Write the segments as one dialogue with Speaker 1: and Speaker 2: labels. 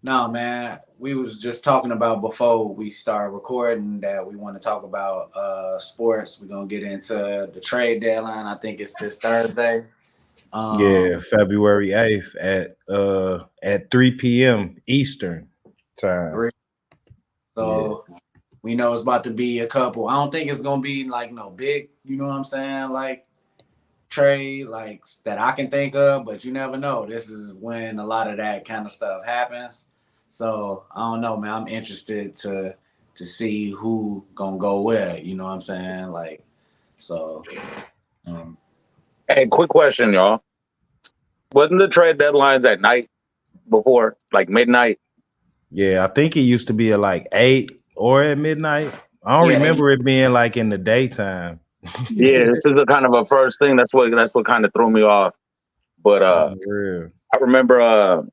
Speaker 1: No, man. We was just talking about before we start recording that we want to talk about sports. We're gonna get into the trade deadline. I think it's this Thursday.
Speaker 2: Yeah,
Speaker 1: Um,
Speaker 2: February 8th at 3 p.m. Eastern time.
Speaker 1: three.
Speaker 2: Yeah.
Speaker 1: So we know it's about to be a couple. I don't think it's gonna be like no big. You know what I'm saying? Like trade like that I can think of, but you never know. This is when a lot of that kind of stuff happens. So I don't know, man. I'm interested to see who gonna go where. You know what I'm saying? Like so. Um,
Speaker 3: Hey, quick question, y'all. Wasn't the trade deadlines at night before, like midnight?
Speaker 2: Yeah, I think it used to be at like 8 or at midnight. I don't
Speaker 1: yeah, they
Speaker 2: remember it being like in the daytime.
Speaker 3: Yeah, this is a kind of a first thing. That's what kind of threw me off. But
Speaker 2: Real.
Speaker 3: I remember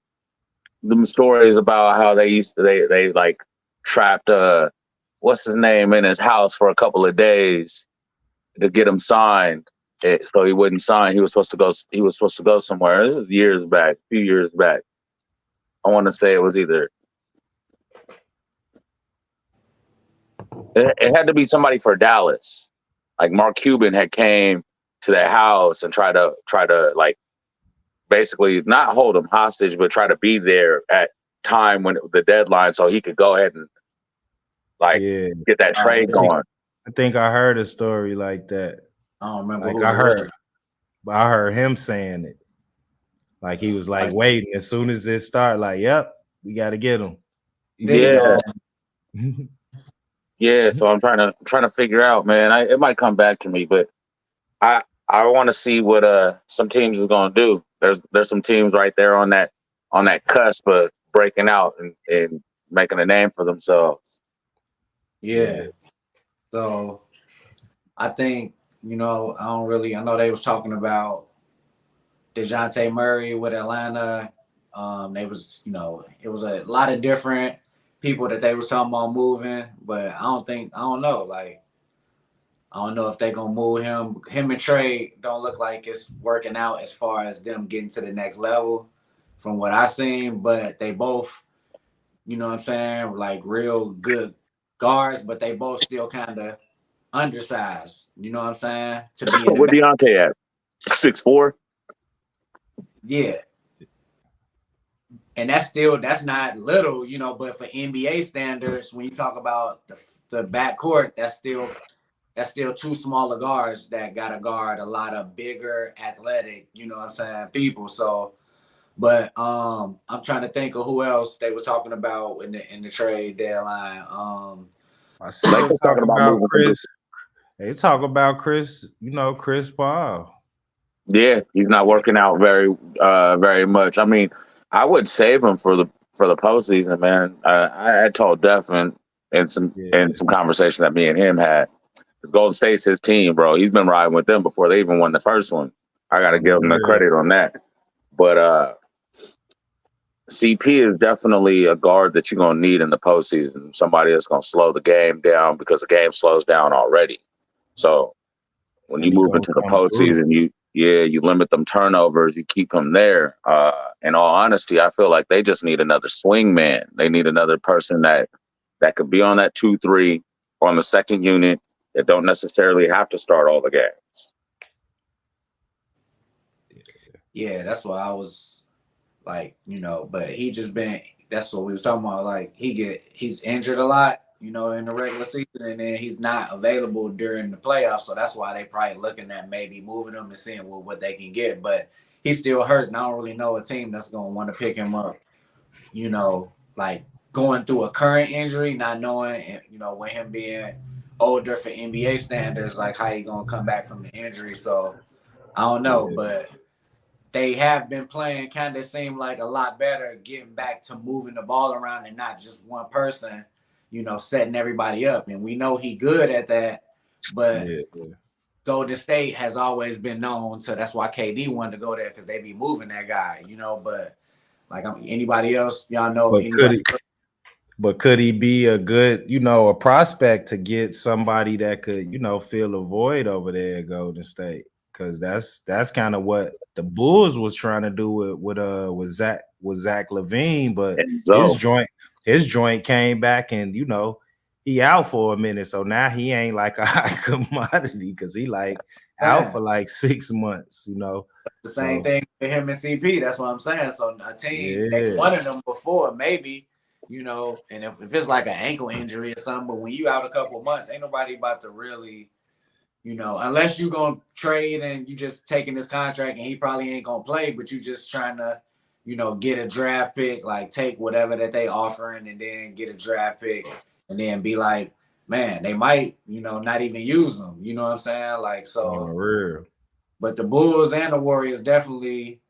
Speaker 3: them stories about how they used to they like trapped what's his name in his house for a couple of days to get him signed. So he wouldn't sign. He was supposed to go. He was supposed to go somewhere. This is years back, a few years back. I want to say it was either it had to be somebody for Dallas. Like Mark Cuban had came to their house and try to like basically not hold him hostage, but try to be there at time when the deadline, so he could go ahead and like
Speaker 2: Yeah.
Speaker 3: get that
Speaker 1: uh,
Speaker 3: trade
Speaker 2: I think
Speaker 3: going.
Speaker 2: I think I heard a story like that.
Speaker 1: I don't remember
Speaker 2: Like
Speaker 1: who it was.
Speaker 2: I heard him saying it. Like he was like
Speaker 1: Like
Speaker 2: waiting as soon as it started, like, yep, we gotta get him.
Speaker 1: there you
Speaker 3: Yeah,
Speaker 1: go.
Speaker 3: yeah. So I'm trying to figure out, man. It might come back to me, but I want to see what some teams is gonna do. There's some teams right there on that cusp of breaking out and making a name for themselves.
Speaker 1: Yeah.
Speaker 2: Yeah.
Speaker 1: So I think I don't really. I know they was talking about Dejounte Murray with Atlanta. They was, it was a lot of different people that they was talking about moving, but I don't know. Like, I don't know if they gonna move him. Him and Trey don't look like it's working out as far as them getting to the next level, from what I seen. But they both, you know what I'm saying, like real good guards, but they both still kind of undersized. You know what I'm saying, to be in the
Speaker 3: What
Speaker 1: back.
Speaker 3: Deontay at 6'4"?
Speaker 1: Yeah, and that's not little, but for NBA standards, when you talk about the backcourt, that's still two smaller guards that got to guard a lot of bigger, athletic, you know what I'm saying, people. So, but I'm trying to think of who else they were talking about in the trade deadline.
Speaker 2: I see them
Speaker 3: Lakers
Speaker 2: talk
Speaker 3: talking about
Speaker 2: about
Speaker 3: moving for
Speaker 2: Chris. They talk about Chris, Chris Paul.
Speaker 3: Yeah, he's not working out very much. I mean, I would save him for the postseason, man. I told Def in
Speaker 2: Yeah.
Speaker 3: some conversation that me and him had. Because Golden State's his team, bro. He's been riding with them before they even won the first one. I got to give him the
Speaker 2: Real.
Speaker 3: credit on that. But CP is definitely a guard that you're gonna need in the postseason. Somebody that's gonna slow the game down because the game slows down already. So when you
Speaker 2: And he
Speaker 3: move
Speaker 2: gonna
Speaker 3: into the
Speaker 2: come through.
Speaker 3: postseason, you limit them turnovers, you keep them there. In all honesty, I feel like they just need another swing man. They need another person that could be on that 2-3 or on the second unit that don't necessarily have to start all the games.
Speaker 1: Yeah, that's what I was like, but he just been. That's what we was talking about. Like he's injured a lot, in the regular season, and then he's not available during the playoffs. So that's why they probably looking at maybe moving him and seeing what they can get. But he's still hurt, and I don't really know a team that's gonna want to pick him up. Like going through a current injury, not knowing, with him being older for NBA standards, like how he gonna come back from the injury. So I don't know,
Speaker 2: Yeah.
Speaker 1: but they have been playing kind of seem like a lot better, getting back to moving the ball around and not just one person, setting everybody up. And we know he good at that, but
Speaker 2: Yeah.
Speaker 1: Golden State has always been known to. That's why KD wanted to go there because they be moving that guy. But like anybody else, y'all know
Speaker 2: But could
Speaker 1: anybody?
Speaker 2: he could he be a good, a prospect to get somebody that could, fill a void over there at Golden State? because that's kind of what the Bulls was trying to do with Zach LaVine, but
Speaker 3: And Zoe.
Speaker 2: his joint came back, and he out for a minute, so now he ain't like a high commodity because he like out for like 6 months.
Speaker 1: The same thing with him and CP. That's what I'm saying. So a team, they
Speaker 2: Yeah.
Speaker 1: wanted them before, maybe, and if it's like an ankle injury or something, but when you out a couple of months, ain't nobody about to really, unless you gonna trade and you just taking this contract and he probably ain't gonna play, but you just trying to, get a draft pick, like take whatever that they offering and then get a draft pick and then be like, man, they might, not even use them. You know what I'm saying? Like, so.
Speaker 2: On the real.
Speaker 1: But the Bulls and the Warriors definitely,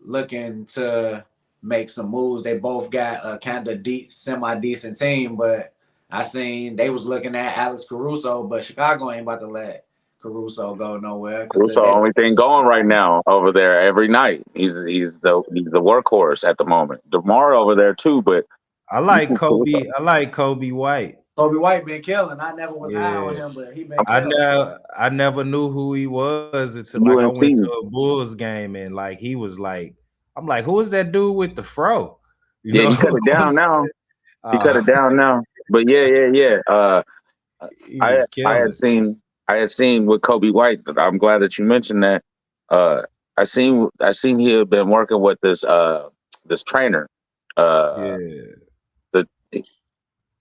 Speaker 1: looking to make some moves. They both got a kind of semi-decent team, but I seen they was looking at Alex Caruso, but Chicago ain't about to let Caruso go nowhere.
Speaker 3: Caruso, only thing going right now over there every night. He's the workhorse at the moment. DeMar over there too, but
Speaker 2: I like Kobe. I like Kobe White.
Speaker 1: Kobe White been killing. I never was high on him, but he been killing.
Speaker 2: I never knew who he was until I went to a Bulls game and like he was like, I'm like, who is that dude with the fro?
Speaker 3: He cut it down now. He cut it down now. But yeah. I had seen with Kobe White. I'm glad that you mentioned that. I seen he had been working with this trainer.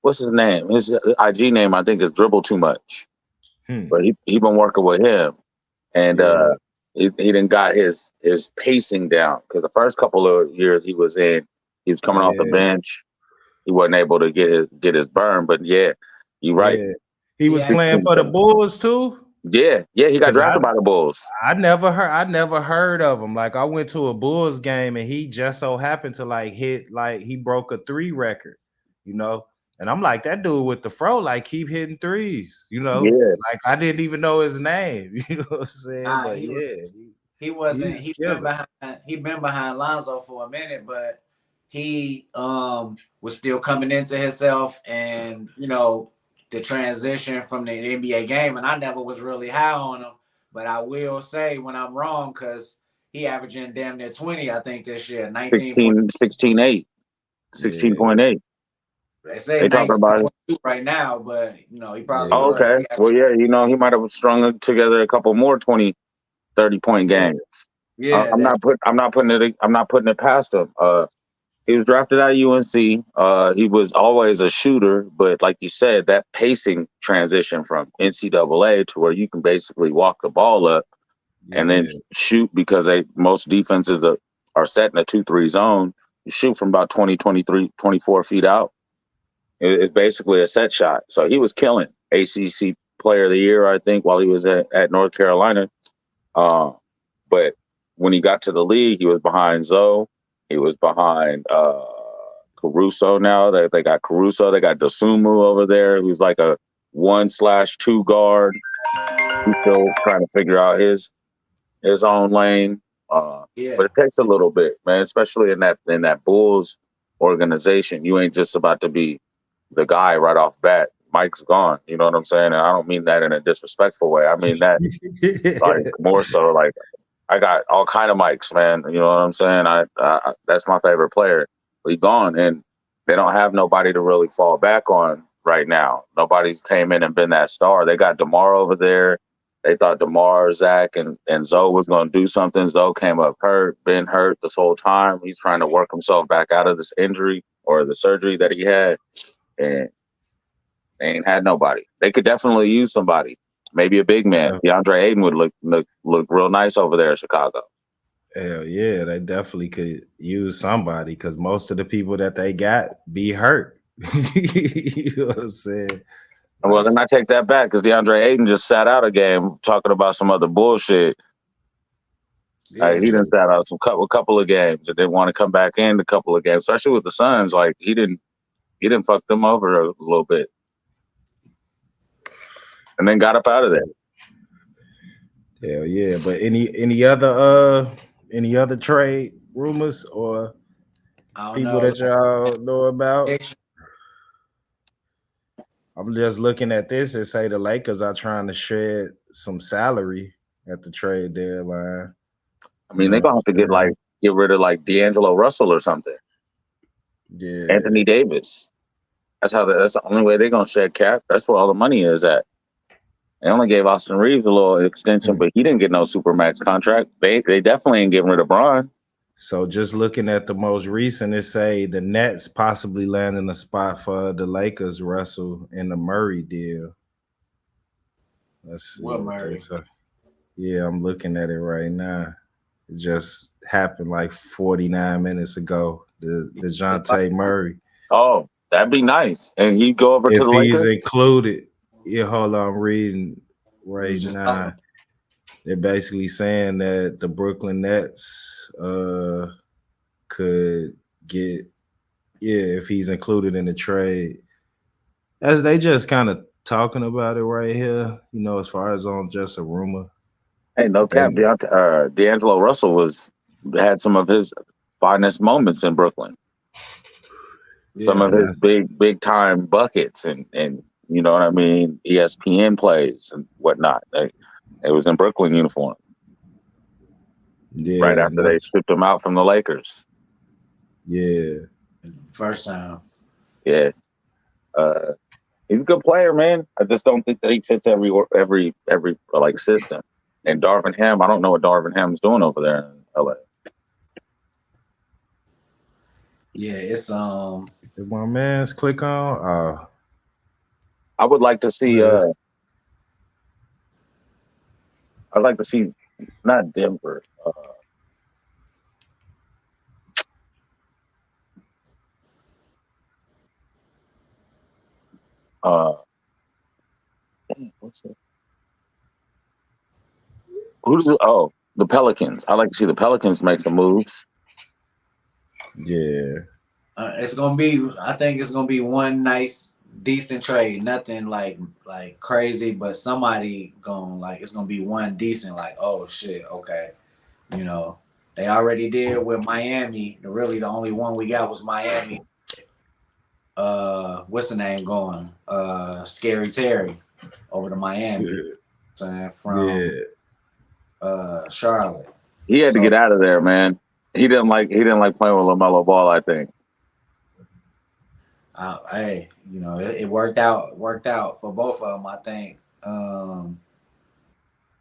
Speaker 3: What's his name? His IG name, I think, is Dribble Too Much. But he been working with him, and he didn't got his pacing down because the first couple of years he was coming off the bench. He wasn't able to get his burn. But yeah, you're right.
Speaker 2: Yeah. He was playing for the Bulls too.
Speaker 3: Yeah, he got drafted by the Bulls.
Speaker 2: I never heard of him. Like I went to a Bulls game and he just so happened to he broke a 3 record, And I'm like, that dude with the fro, like keep hitting threes,
Speaker 3: Yeah.
Speaker 2: Like I didn't even know his name. You know what I'm saying? But
Speaker 1: he been behind Lonzo for a minute, but he was still coming into himself and the transition from the NBA game, and I never was really high on him, but I will say when I'm wrong, because he averaging damn near 20, I think this year,
Speaker 3: 16.8.
Speaker 1: They say 19.2 right now, but he probably
Speaker 3: okay. Well, yeah, he might have strung together a couple more 20, 30-point games.
Speaker 1: Yeah,
Speaker 3: I'm not putting it past him. He was drafted at UNC. He was always a shooter, but like you said, that pacing transition from NCAA to where you can basically walk the ball up and then shoot because most defenses are set in a 2-3 zone. You shoot from about 20, 23, 24 feet out. It's basically a set shot. So he was killing. ACC Player of the Year, I think, while he was at North Carolina. But when he got to the league, he was behind Zoe. He was behind Caruso now. They got Caruso. They got Dosunmu over there, who's like a 1/2 guard. He's still trying to figure out his own lane. But it takes a little bit, man, especially in that Bulls organization. You ain't just about to be the guy right off bat. Mike's gone. You know what I'm saying? And I don't mean that in a disrespectful way. I mean that like more so like I got all kind of mics, man. You know what I'm saying? I that's my favorite player. He's gone, and they don't have nobody to really fall back on right now. Nobody's came in and been that star. They got DeMar over there. They thought DeMar, Zach, and Zoe was going to do something. Zoe came up been hurt this whole time. He's trying to work himself back out of this injury or the surgery that he had, and they ain't had nobody. They could definitely use somebody. Maybe a big man. DeAndre Ayton would look real nice over there in Chicago.
Speaker 2: Hell yeah, they definitely could use somebody because most of the people that they got be hurt. You know what I'm saying?
Speaker 3: Well, then I take that back because DeAndre Ayton just sat out a game talking about some other bullshit. He didn't sat out a couple of games and didn't want to come back in a couple of games, especially with the Suns. Like he didn't fuck them over a little bit. And then got up out of there.
Speaker 2: Hell yeah! But any other trade rumors or people that y'all know about? I'm just looking at this and say the Lakers are trying to shed some salary at the trade deadline.
Speaker 3: I mean, they're gonna have to get rid of like D'Angelo Russell or something.
Speaker 2: Yeah.
Speaker 3: Anthony Davis. That's the only way they're gonna shed cap. That's where all the money is at. They only gave Austin Reeves a little extension, but he didn't get no supermax contract. They definitely ain't getting rid of Bron.
Speaker 2: So just looking at the most recent, it say the Nets possibly landing a spot for the Lakers, Russell, in the Murray deal. Let's see.
Speaker 1: What Murray?
Speaker 2: Yeah, I'm looking at it right now. It just happened like 49 minutes ago. The DeJounte Murray.
Speaker 3: Oh, that'd be nice. And he'd go over to the Lakers.
Speaker 2: If he's included. Yeah, hold on, I'm reading right now. They're basically saying that the Brooklyn Nets could get, if he's included in the trade. As they just kind of talking about it right here, as far as on just a rumor.
Speaker 3: Hey, no cap. D'Angelo Russell had some of his finest moments in Brooklyn. Some of his big time buckets and you know what I mean, ESPN plays and whatnot. It was in Brooklyn uniform.
Speaker 2: Yeah.
Speaker 3: Right after they shipped him out from the Lakers.
Speaker 1: Yeah. First time.
Speaker 3: Yeah. He's a good player, man. I just don't think that he fits every like system. And Darvin Ham, I don't know what Darvin Ham's doing over there in LA.
Speaker 1: Yeah, it's
Speaker 2: Did my man's click on?
Speaker 3: I would like to see I'd like to see not Denver. What's it? The Pelicans. I like to see the Pelicans make some moves.
Speaker 2: Yeah.
Speaker 1: It's gonna be. I think it's gonna be one nice, decent trade. Nothing like crazy, but somebody it's gonna be one decent. Like, oh shit, okay. They already did with Miami. The only one we got was Miami. What's the name going? Scary Terry over to Miami. From Charlotte.
Speaker 3: He had to get out of there, man. He didn't like playing with LaMelo Ball, I think.
Speaker 1: Hey, it worked out for both of them, I think.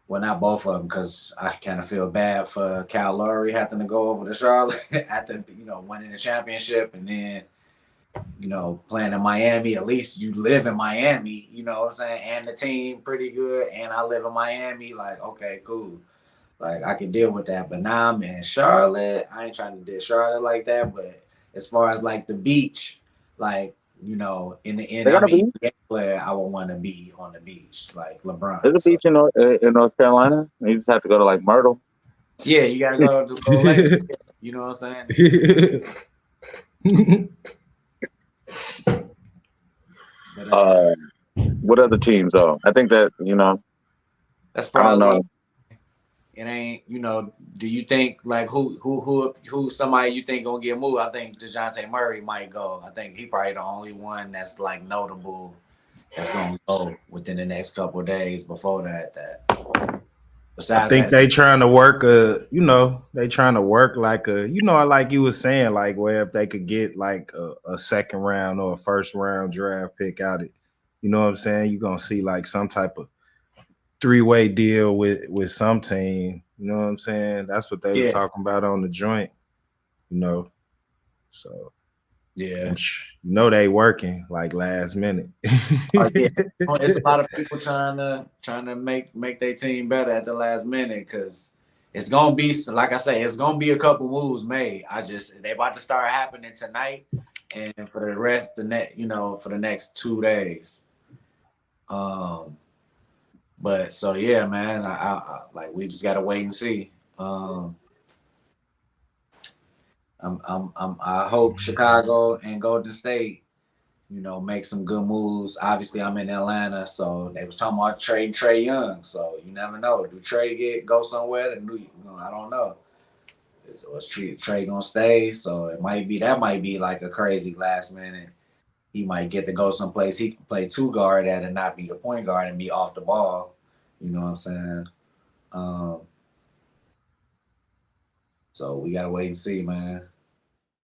Speaker 1: Well, not both of them, because I kind of feel bad for Kyle Lowry having to go over to Charlotte after winning the championship, and then playing in Miami. At least you live in Miami, you know what I'm saying, and the team pretty good, and I live in Miami. Like, okay, cool. Like, I can deal with that. But now I'm in Charlotte. I ain't trying to diss Charlotte like that, but as far as like the beach, like, in the end, I'm an NBA player, I would want to be on the beach, like LeBron.
Speaker 3: There's a beach in North Carolina. You just have to go to like Myrtle.
Speaker 1: Yeah, you gotta go to the lake. You know what I'm saying?
Speaker 3: What other teams though? I think that
Speaker 1: that's probably. It ain't, do you think like who somebody you think gonna get moved? I think DeJounte Murray might go. I think he probably the only one that's like notable that's gonna go within the next couple of days. Before that. Besides,
Speaker 2: I think they trying to work like like you was saying, like where if they could get like a second round or a first round draft pick out it, you know what I'm saying? You're gonna see like some type of three-way deal with some team, you know what I'm saying? That's what they was talking about on the joint, So
Speaker 1: yeah,
Speaker 2: they working like last minute.
Speaker 1: It's a lot of people trying to make their team better at the last minute because it's gonna be, like I say, it's gonna be a couple moves made. They about to start happening tonight and for the rest for the next 2 days. But so yeah, man, I like we just gotta wait and see. I hope Chicago and Golden State, make some good moves. Obviously, I'm in Atlanta, so they was talking about trading Trae Young. So you never know. Do Trae go somewhere? I don't know. Was Trae gonna stay? So that might be like a crazy last minute. He might get to go someplace he can play two guard at and not be the point guard and be off the ball. You know what I'm saying? So we gotta wait and see, man.